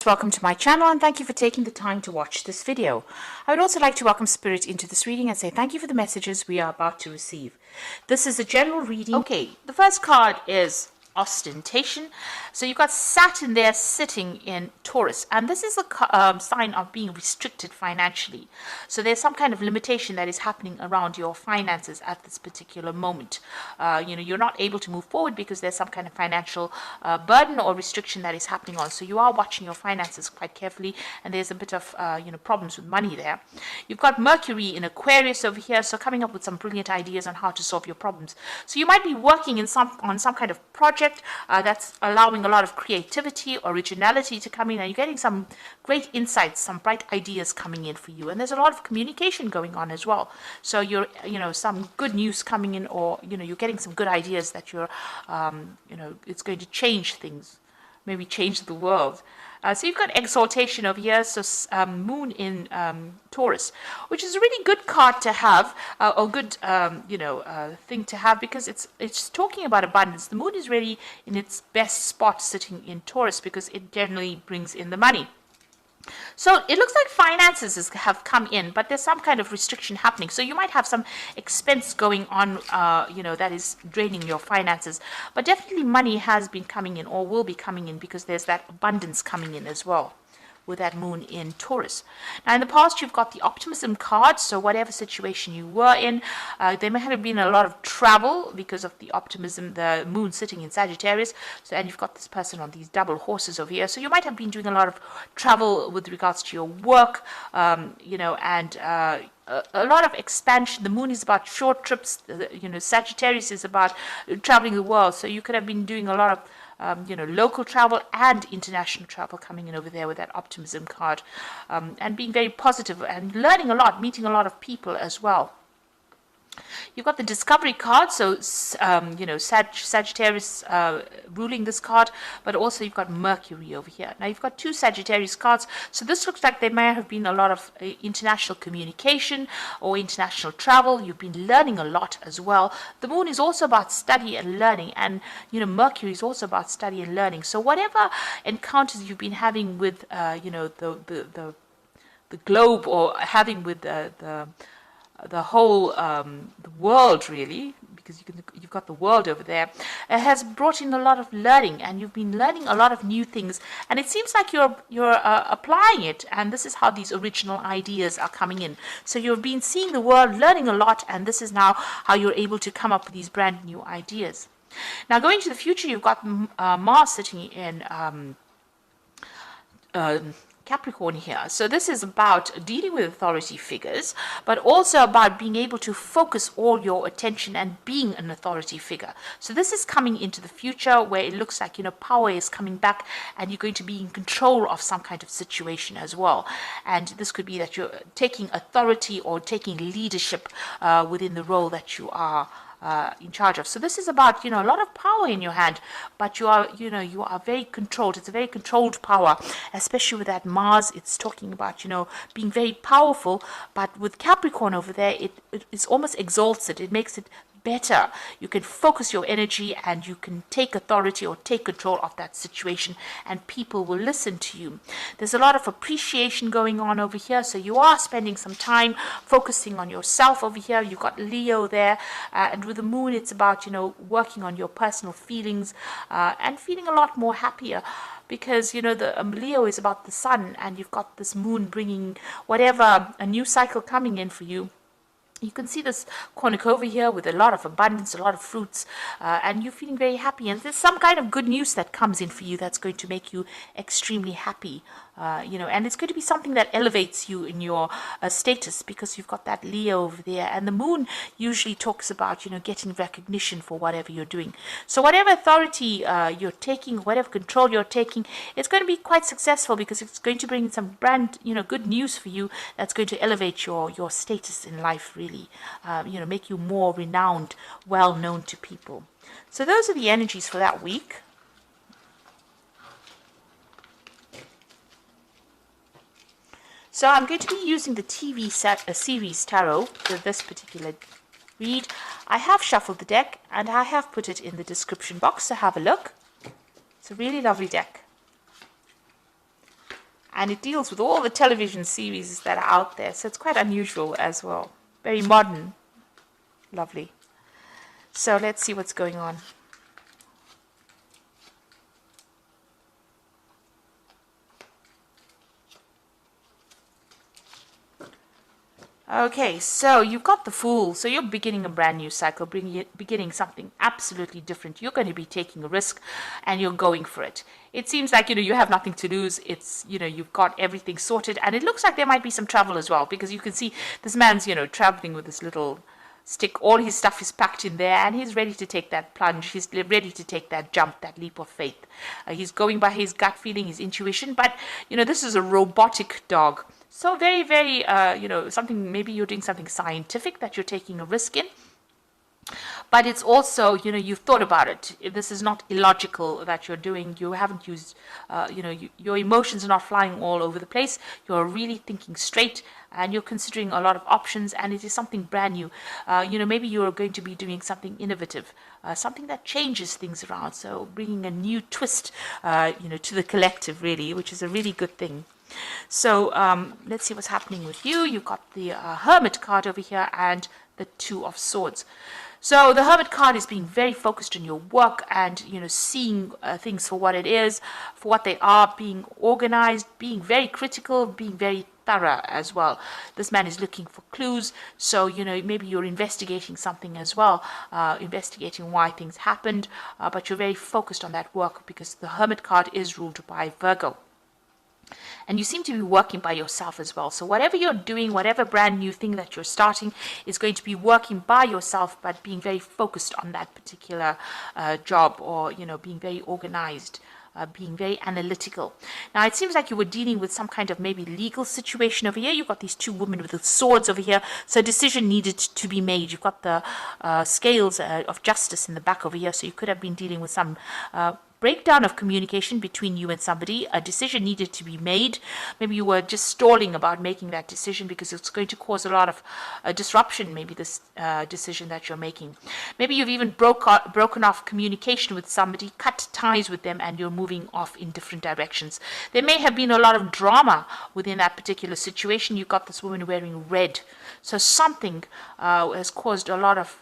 Welcome to my channel and thank you for taking the time to watch this video. I would also like to welcome Spirit into this reading and say thank you for the messages we are about to receive. This is a general reading. Okay, the first card is ostentation. So you've got Saturn there sitting in Taurus, and this is a sign of being restricted financially. So there's some kind of limitation that is happening around your finances at this particular moment. You're not able to move forward because there's some kind of financial burden or restriction that is happening on. So you are watching your finances quite carefully, and there's a bit of problems with money there. You've got Mercury in Aquarius over here, so coming up with some brilliant ideas on how to solve your problems. So you might be working on some kind of project that's allowing a lot of creativity, originality to come in, and you're getting some great insights, some bright ideas coming in for you. And there's a lot of communication going on as well. So you're, some good news coming in, or, you're getting some good ideas that you're, it's going to change things, maybe change the world. So you've got exaltation over here, so moon in Taurus, which is a really good card to have, or good, thing to have, because it's talking about abundance. The moon is really in its best spot sitting in Taurus because it generally brings in the money. So it looks like finances have come in, but there's some kind of restriction happening. So you might have some expense going on, that is draining your finances. But definitely money has been coming in, or will be coming in, because there's that abundance coming in as well with that moon in Taurus. Now in the past you've got the optimism card, so whatever situation you were in, there may have been a lot of travel because of the optimism, the moon sitting in Sagittarius. So, and you've got this person on these double horses over here, so you might have been doing a lot of travel with regards to your work, and a lot of expansion. The moon is about short trips, Sagittarius is about traveling the world, so you could have been doing a lot of local travel and international travel coming in over there with that optimism card, and being very positive and learning a lot, meeting a lot of people as well. You've got the discovery card, so Sagittarius ruling this card, but also you've got Mercury over here. Now you've got two Sagittarius cards, so this looks like there may have been a lot of international communication or international travel. You've been learning a lot as well. The moon is also about study and learning, and Mercury is also about study and learning. So whatever encounters you've been having with the globe, or having with the whole the world, really, because you've got the world over there, it has brought in a lot of learning, and you've been learning a lot of new things, and it seems like you're applying it, and this is how these original ideas are coming in. So you've been seeing the world, learning a lot, and this is now how you're able to come up with these brand new ideas. Now going to the future, you've got Mars sitting in Capricorn here. So this is about dealing with authority figures, but also about being able to focus all your attention and being an authority figure. So this is coming into the future where it looks like, power is coming back, and you're going to be in control of some kind of situation as well. And this could be that you're taking authority or taking leadership within the role that you are in charge of. So this is about, a lot of power in your hand, but you are very controlled. It's a very controlled power, especially with that Mars. It's talking about, being very powerful, but with Capricorn over there, it almost exalts it. It makes it better. You can focus your energy, and you can take authority or take control of that situation, and people will listen to you. There's a lot of appreciation going on over here, so you are spending some time focusing on yourself over here. You've got Leo there, and with the moon it's about working on your personal feelings, and feeling a lot more happier, because the Leo is about the sun, and you've got this moon bringing whatever, a new cycle coming in for you. You can see this cornucopia here with a lot of abundance, a lot of fruits, and you're feeling very happy. And there's some kind of good news that comes in for you that's going to make you extremely happy. And it's going to be something that elevates you in your status, because you've got that Leo over there, and the moon usually talks about getting recognition for whatever you're doing. So whatever authority you're taking, whatever control you're taking, it's going to be quite successful, because it's going to bring some brand good news for you that's going to elevate your status in life, really, make you more renowned, well known to people. So those are the energies for that week. So I'm going to be using the TV series tarot for this particular read. I have shuffled the deck, and I have put it in the description box, so have a look. It's a really lovely deck. And it deals with all the television series that are out there. So it's quite unusual as well. Very modern. Lovely. So let's see what's going on. Okay, so you've got the Fool. So you're beginning a brand new cycle, beginning something absolutely different. You're going to be taking a risk and you're going for it. It seems like, you have nothing to lose. It's, you've got everything sorted. And it looks like there might be some travel as well, because you can see this man's, traveling with this little stick. All his stuff is packed in there and he's ready to take that plunge. He's ready to take that jump, that leap of faith. He's going by his gut feeling, his intuition. But, this is a robotic dog. So very, very, something, maybe you're doing something scientific that you're taking a risk in. But it's also, you've thought about it. This is not illogical that you're doing. You haven't used, your emotions are not flying all over the place. You're really thinking straight and you're considering a lot of options, and it is something brand new. Maybe you're going to be doing something innovative, something that changes things around. So bringing a new twist, to the collective, really, which is a really good thing. So let's see what's happening with you. You've got the Hermit card over here and the Two of Swords. So the Hermit card is being very focused on your work and, seeing things for what it is, for what they are, being organized, being very critical, being very thorough as well. This man is looking for clues. So, maybe you're investigating something as well, investigating why things happened, but you're very focused on that work because the Hermit card is ruled by Virgo. And you seem to be working by yourself as well. So whatever you're doing, whatever brand new thing that you're starting is going to be working by yourself, but being very focused on that particular job, or, being very organized, being very analytical. Now, it seems like you were dealing with some kind of maybe legal situation over here. You've got these two women with the swords over here. So a decision needed to be made. You've got the scales of justice in the back over here. So you could have been dealing with some breakdown of communication between you and somebody. A decision needed to be made. Maybe you were just stalling about making that decision because it's going to cause a lot of disruption, maybe this decision that you're making. Maybe you've even broken off communication with somebody, cut ties with them, and you're moving off in different directions. There may have been a lot of drama within that particular situation. You've got this woman wearing red. So something has caused a lot of,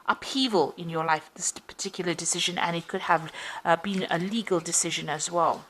upheaval in your life, this particular decision, and it could have been a legal decision as well.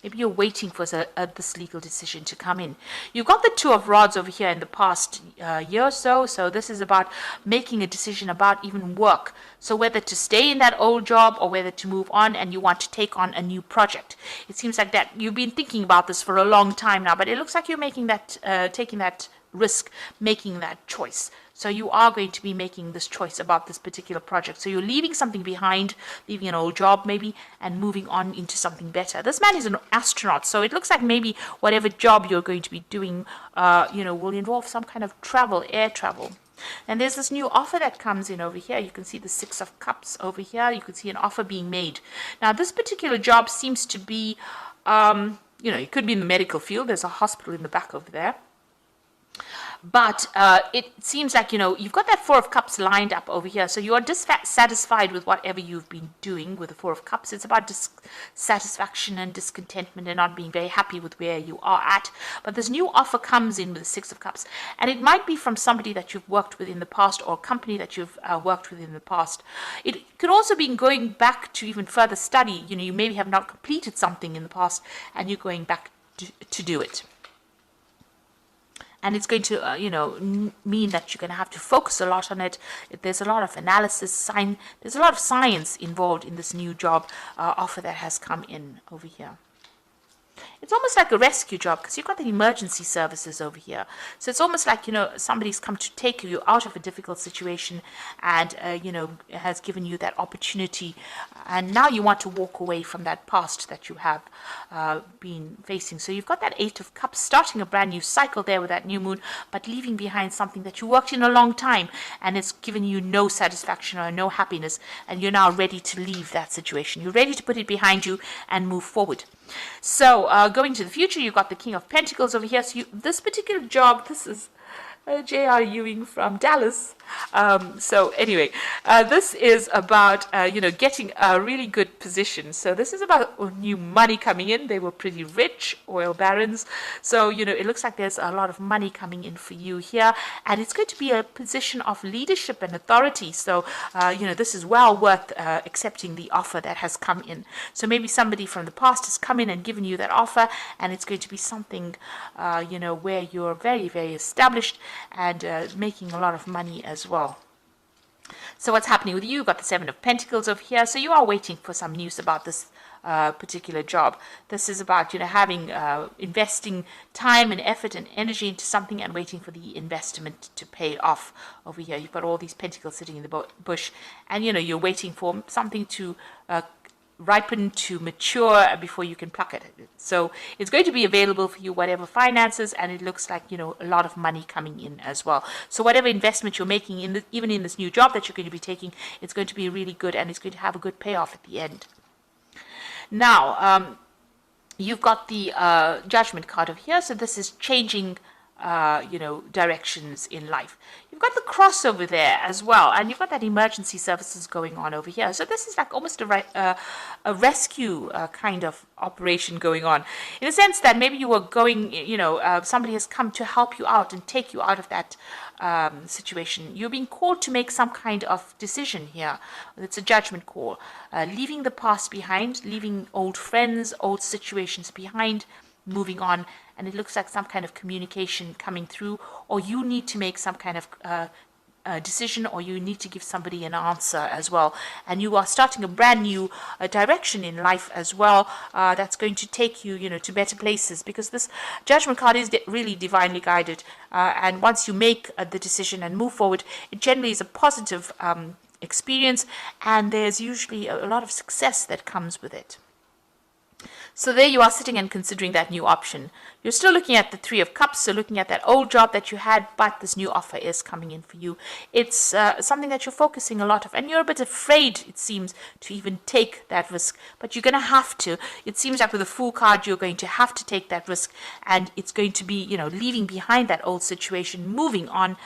Maybe you're waiting for this legal decision to come in. You've got the Two of Rods over here in the past year or so. So this is about making a decision about even work. So whether to stay in that old job or whether to move on, and you want to take on a new project. It seems like that you've been thinking about this for a long time now, but it looks like you're making that, taking that risk, making that choice. So you are going to be making this choice about this particular project. So you're leaving something behind, leaving an old job maybe, and moving on into something better. This man is an astronaut, so it looks like maybe whatever job you're going to be doing, will involve some kind of travel, air travel. And there's this new offer that comes in over here. You can see the Six of Cups over here. You can see an offer being made. Now, this particular job seems to be, it could be in the medical field. There's a hospital in the back over there. But it seems like, you've got that Four of Cups lined up over here. So you are dissatisfied with whatever you've been doing with the Four of Cups. It's about dissatisfaction and discontentment and not being very happy with where you are at. But this new offer comes in with the Six of Cups. And it might be from somebody that you've worked with in the past, or a company that you've worked with in the past. It could also be going back to even further study. You maybe have not completed something in the past and you're going back to do it. And it's going to, mean that you're going to have to focus a lot on it. There's a lot of analysis, there's a lot of science involved in this new job offer that has come in over here. It's almost like a rescue job because you've got the emergency services over here. So it's almost like, somebody's come to take you out of a difficult situation and, has given you that opportunity. And now you want to walk away from that past that you have been facing. So you've got that Eight of Cups, starting a brand new cycle there with that new moon, but leaving behind something that you worked in a long time and it's given you no satisfaction or no happiness. And you're now ready to leave that situation. You're ready to put it behind you and move forward. So going to the future, you've got the King of Pentacles over here. So this particular job, this is J.R. Ewing from Dallas. So anyway, this is about, getting a really good position. So this is about new money coming in. They were pretty rich, oil barons. So, it looks like there's a lot of money coming in for you here. And it's going to be a position of leadership and authority. So, this is well worth accepting the offer that has come in. So maybe somebody from the past has come in and given you that offer, and it's going to be something, where you're very, very established and making a lot of money as well. So what's happening with you? You've got the Seven of Pentacles over here. So you are waiting for some news about this particular job. This is about, having, investing time and effort and energy into something and waiting for the investment to pay off over here. You've got all these pentacles sitting in the bush, and, you're waiting for something to ripen, to mature before you can pluck it. So it's going to be available for you, whatever finances, and it looks like, a lot of money coming in as well. So whatever investment you're making, even in this new job that you're going to be taking, it's going to be really good, and it's going to have a good payoff at the end. Now, you've got the Judgment card over here. So this is changing, directions in life. You've got the Cross over there as well, and you've got that emergency services going on over here. So this is like almost a rescue kind of operation going on, in a sense that maybe you were going, somebody has come to help you out and take you out of that situation. You're being called to make some kind of decision here. It's a judgment call, leaving the past behind, leaving old friends, old situations behind, moving on. And it looks like some kind of communication coming through, or you need to make some kind of decision, or you need to give somebody an answer as well. And you are starting a brand new direction in life as well, that's going to take you, to better places, because this Judgment card is really divinely guided. And once you make the decision and move forward, it generally is a positive experience, and there's usually a lot of success that comes with it. So there you are sitting and considering that new option. You're still looking at the Three of Cups, so looking at that old job that you had, but this new offer is coming in for you. It's something that you're focusing a lot of, and you're a bit afraid, it seems, to even take that risk. But you're going to have to. It seems like with the Fool card, you're going to have to take that risk, and it's going to be, leaving behind that old situation, moving on.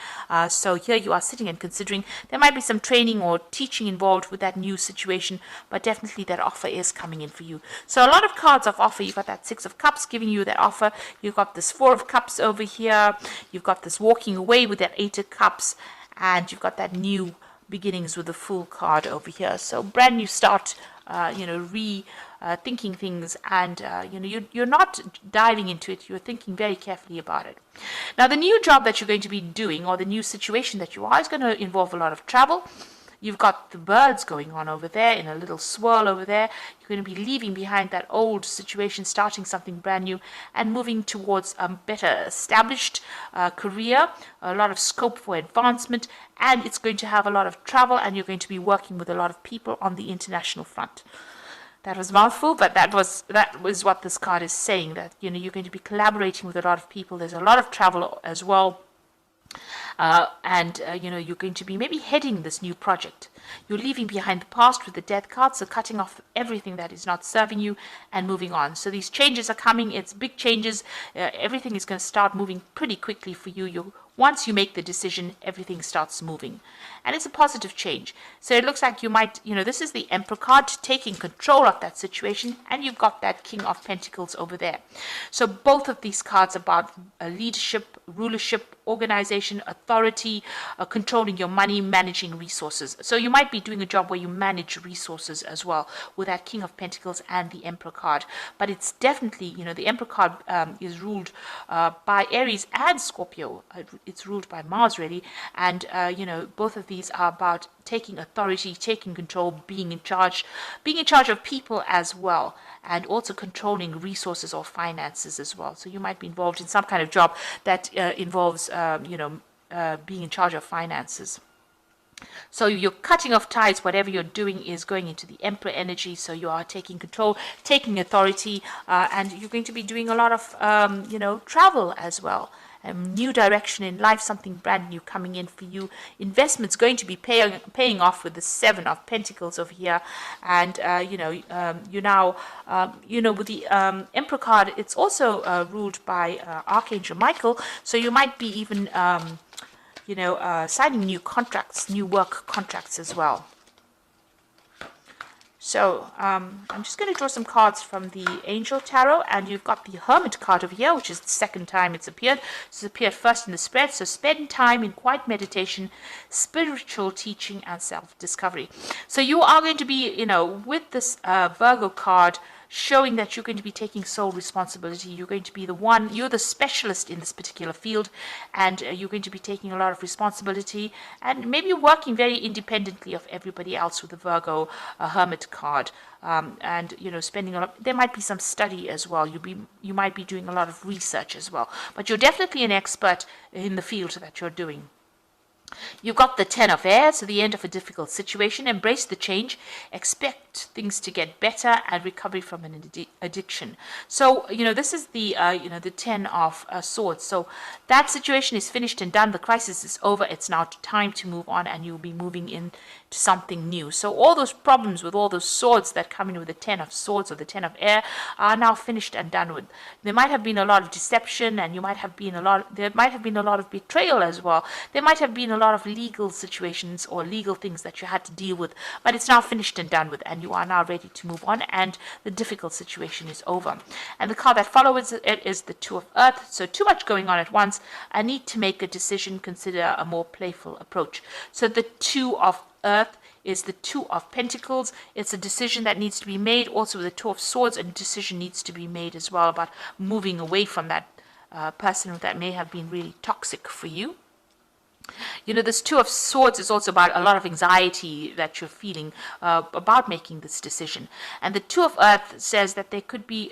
So here you are sitting and considering. There might be some training or teaching involved with that new situation, but definitely that offer is coming in for you. So a lot of cards of offer. You've got that Six of Cups giving you that offer. You've got this Four of Cups over here. You've got this walking away with that Eight of Cups, and you've got that new beginnings with the Fool card over here. So brand new start, thinking things, and you're not diving into it. You're thinking very carefully about it. Now, the new job that you're going to be doing, or the new situation that you are, is going to involve a lot of travel. You've got the birds going on over there in a little swirl over there. You're going to be leaving behind that old situation, starting something brand new, and moving towards a better established career, a lot of scope for advancement, and it's going to have a lot of travel, and you're going to be working with a lot of people on the international front. That was a mouthful, but that was what this card is saying, that you're going to be collaborating with a lot of people. There's a lot of travel as well. You're going to be maybe heading this new project. You're leaving behind the past with the Death card, so cutting off everything that is not serving you and moving on. So these changes are coming. It's big changes. Everything is going to start moving pretty quickly for you. Once you make the decision, everything starts moving. And it's a positive change. So it looks like you might, this is the Emperor card, taking control of that situation, and you've got that King of Pentacles over there. So both of these cards about leadership, rulership, organization, authority, controlling your money, managing resources. So you might be doing a job where you manage resources as well with that King of Pentacles and the Emperor card. But it's definitely, the Emperor card is ruled by Aries and Scorpio. It's ruled by Mars, really. And, both of these are about taking authority, taking control, being in charge of people as well, and also controlling resources or finances as well. So you might be involved in some kind of job that involves, being in charge of finances. So you're cutting off ties. Whatever you're doing is going into the Emperor energy. So you are taking control, taking authority, and you're going to be doing a lot of, travel as well. New direction in life, something brand new coming in for you. Investments going to be paying off with the Seven of Pentacles over here. And, you now, with the Emperor card, it's also ruled by Archangel Michael. So you might be even signing new contracts, new work contracts as well. So I'm just going to draw some cards from the Angel Tarot, and you've got the Hermit card over here, which is the second time it's appeared. It's appeared first in the spread. So spend time in quiet meditation, spiritual teaching, and self-discovery. So you are going to be, with this Virgo card, showing that you're going to be taking sole responsibility. You're going to be the one, you're the specialist in this particular field, and you're going to be taking a lot of responsibility, and maybe working very independently of everybody else with the Virgo Hermit card. And spending a lot. There might be some study as well. You might be doing a lot of research as well, but you're definitely an expert in the field that you're doing. You've got the Ten of Air, so the end of a difficult situation. Embrace the change. Expect things to get better, and recovery from an addiction. So, this is the, the Ten of Swords. So that situation is finished and done. The crisis is over. It's now time to move on, and you'll be moving into something new. So all those problems with all those swords that come in with the Ten of Swords or the Ten of Air are now finished and done with. There might have been a lot of deception, and there might have been a lot of betrayal as well. There might have been a lot of legal situations or legal things that you had to deal with, but it's now finished and done with, and you are now ready to move on, and the difficult situation is over. And the card that follows it is the Two of Earth. So too much going on at once. I need to make a decision. Consider a more playful approach. So the Two of Earth is the Two of Pentacles. It's a decision that needs to be made. Also with the Two of Swords, a decision needs to be made as well about moving away from that person that may have been really toxic for you. This Two of Swords is also about a lot of anxiety that you're feeling about making this decision. And the Two of Earth says that there could be,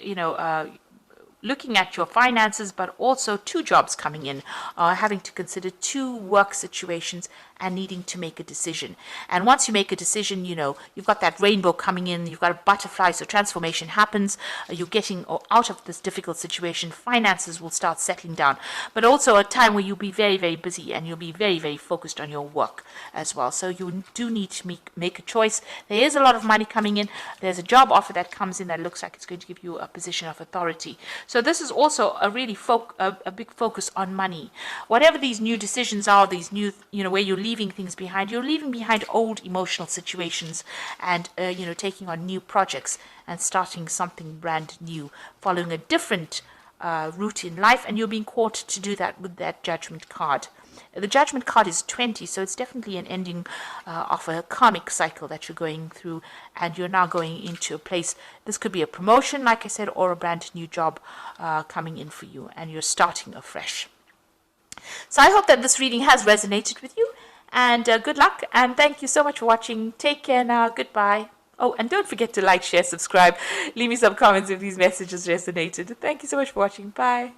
looking at your finances, but also two jobs coming in, having to consider two work situations and needing to make a decision. And once you make a decision, you've got that rainbow coming in, you've got a butterfly, so transformation happens, you're getting out of this difficult situation, finances will start settling down, but also a time where you'll be very, very busy, and you'll be very, very focused on your work as well. So you do need to make a choice. There is a lot of money coming in. There's a job offer that comes in that looks like it's going to give you a position of authority. So this is also a really a big focus on money. Whatever these new decisions are, these new, where you're leaving things behind, you're leaving behind old emotional situations, and taking on new projects and starting something brand new, following a different route in life, and you're being called to do that with that Judgment card. The Judgment card is 20, so it's definitely an ending of a karmic cycle that you're going through, and you're now going into a place. This could be a promotion, like I said, or a brand new job coming in for you, and you're starting afresh. So I hope that this reading has resonated with you, and good luck, and thank you so much for watching. Take care now. Goodbye. Oh, and don't forget to like, share, subscribe. Leave me some comments if these messages resonated. Thank you so much for watching. Bye.